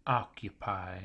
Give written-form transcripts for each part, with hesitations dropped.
Occupy.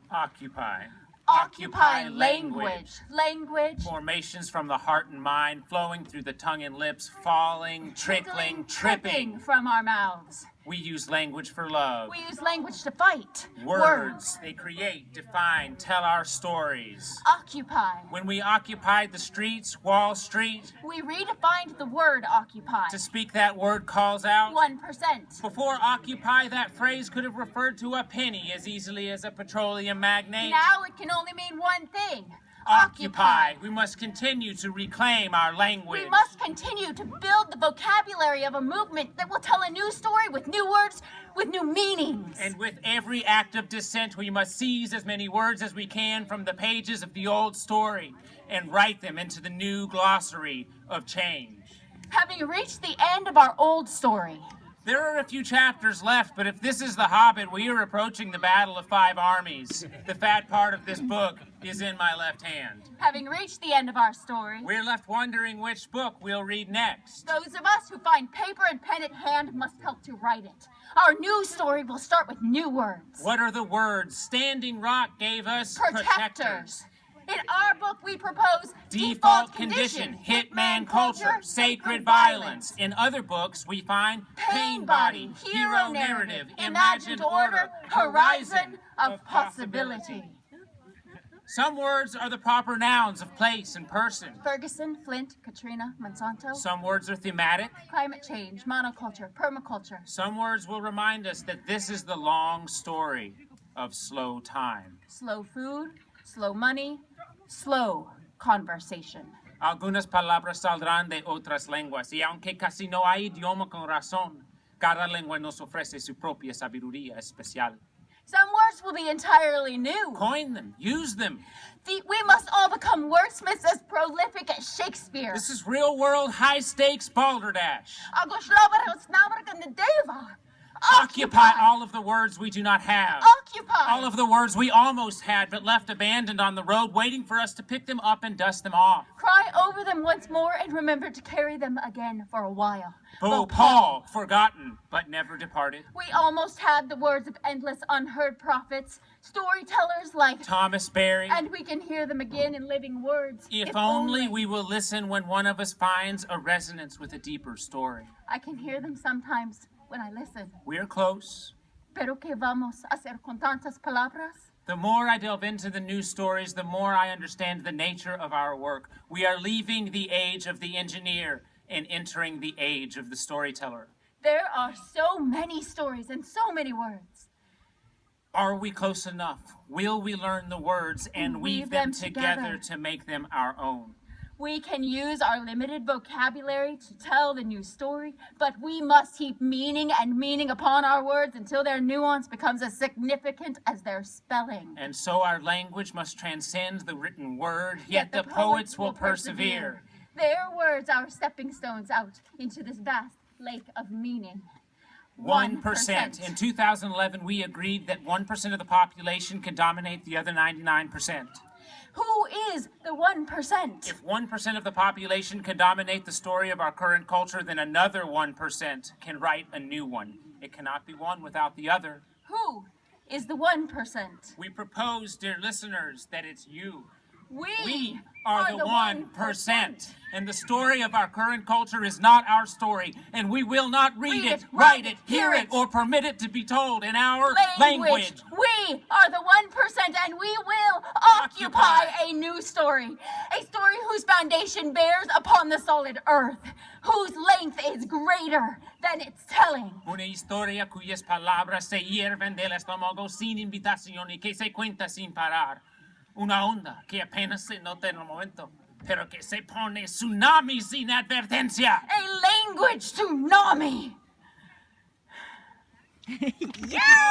Occupy. Occupy language. Language. Formations from the heart and mind, flowing through the tongue and lips, falling, trickling, tripping from our mouths. We use language for love. We use language to fight. Words. They create, define, tell our stories. Occupy. When we occupied the streets, Wall Street. We redefined the word occupy. To speak that word calls out. 1%. Before occupy, that phrase could have referred to a penny as easily as a petroleum magnate. Now it can only mean one thing. Occupy. We must continue to reclaim our language. We must continue to build the vocabulary of a movement that will tell a new story with new words, with new meanings. And with every act of dissent, we must seize as many words as we can from the pages of the old story and write them into the new glossary of change. Having reached the end of our old story, there are a few chapters left, but if this is The Hobbit, we are approaching the Battle of Five Armies. The fat part of this book is in my left hand. Having reached the end of our story, we're left wondering which book we'll read next. Those of us who find paper and pen at hand must help to write it. Our new story will start with new words. What are the words? Standing Rock gave us protectors. In our book, we propose default condition, hitman culture, sacred violence. In other books, we find pain body, hero narrative, imagined order, horizon of possibility. Some words are the proper nouns of place and person. Ferguson, Flint, Katrina, Monsanto. Some words are thematic. Climate change, monoculture, permaculture. Some words will remind us that this is the long story of slow time. Slow food, slow money, slow conversation. Algunas palabras saldrán de otras lenguas, y aunque casi no hay idioma con razón, cada lengua nos ofrece su propia sabiduría especial. Some words will be entirely new. Coin them, use them. We must all become wordsmiths as prolific as Shakespeare. This is real-world, high-stakes balderdash. Occupy all of the words we do not have. Occupy all of the words we almost had but left abandoned on the road, waiting for us to pick them up and dust them off. Cry over them once more and remember to carry them again for a while. Paul, forgotten but never departed. We almost had the words of endless unheard prophets, storytellers like Thomas Berry. And we can hear them again in living words. If only we will listen when one of us finds a resonance with a deeper story. I can hear them sometimes when I listen. We're close. Pero ¿qué vamos a hacer con tantas palabras? The more I delve into the new stories, the more I understand the nature of our work. We are leaving the age of the engineer and entering the age of the storyteller. There are so many stories and so many words. Are we close enough? Will we learn the words and weave them together to make them our own? We can use our limited vocabulary to tell the new story, but we must heap meaning and meaning upon our words until their nuance becomes as significant as their spelling. And so our language must transcend the written word, yet the poets will persevere. Their words are stepping stones out into this vast lake of meaning. 1%. In 2011, we agreed that 1% of the population can dominate the other 99%. Who is the 1%? If 1% of the population can dominate the story of our current culture, then another 1% can write a new one. It cannot be one without the other. Who is the 1%? We propose, dear listeners, that it's you. We are the 1%. And the story of our current culture is not our story, and we will not read it, write it, hear it, or permit it to be told in our language. We are the 1%, and we will occupy a new story. A story whose foundation bears upon the solid earth, whose length is greater than its telling. Una historia cuyas palabras se hierven del estómago sin invitación y que se cuenta sin parar. Una onda que apenas se nota en el momento, pero que se pone tsunami sin advertencia. A language tsunami. Yeah!